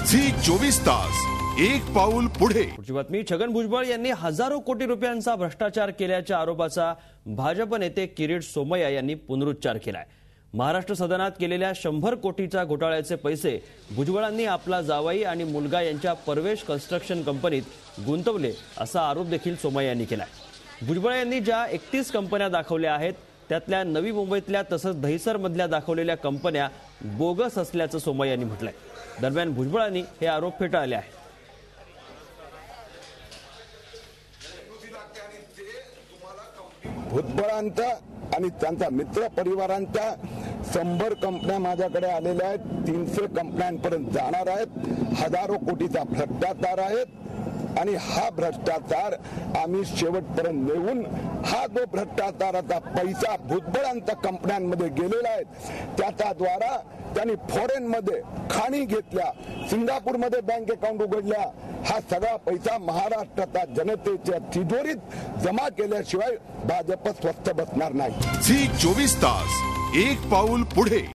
Zee 24 तास एक पाऊल पुढे। पुढची बातमी, छगन भुजबळ यांनी हजारो कोटी रुपयांचा भ्रष्टाचार केल्याच्या आरोपाचा भाजप नेते किरीट सोमय्या यांनी पुनरुच्चार केलाय। महाराष्ट्र सदनात केलेल्या 100 कोटीचा घोटाळ्याचे पैसे भुजबळांनी आपला जावई आणि मुलगा यांच्या परवेश कन्स्ट्रक्शन कंपनीत गुंतवले असा आरोप देखील सोमय्या यांनी केलाय। भुजबळ यांनी ज्या 31 कंपन्या दाखवल्या आहेत त्यातल्या नवी मुंबईतल्या तसंच दहिसरमधल्या दाखवलेल्या कंपन्या बोगस असल्याचं सोमय्या यांनी म्हटलंय। दरम्यान भुजबळांनी हे आरोप फेटाळले आहेत। भुजबळांचा आणि त्यांचा मित्र परिवारांच्या 100 कंपन्या माझ्याकडे आलेल्या आहेत, 300 कंपन्यांपर्यंत जाणार आहेत, हजारो कोटीचा भ्रष्टाचार आहेत आणि हा भ्रष्टाचार आम्ही शेवटपर्यंत नेऊन हा जो भ्रष्टाचाराचा पैसा भुजबळांच्या कंपन्यांमध्ये गेलेला आहे त्याच्या द्वारा त्यांनी फॉरेनमध्ये खाणी घेतल्या, सिंगापूरमध्ये बँक अकाउंट उघडल्या, हा सगळा पैसा महाराष्ट्राच्या जनतेच्या तिजोरीत जमा केल्याशिवाय भाजप स्वस्थ बसणार नाही। झी 24 तास एक पाऊल पुढे।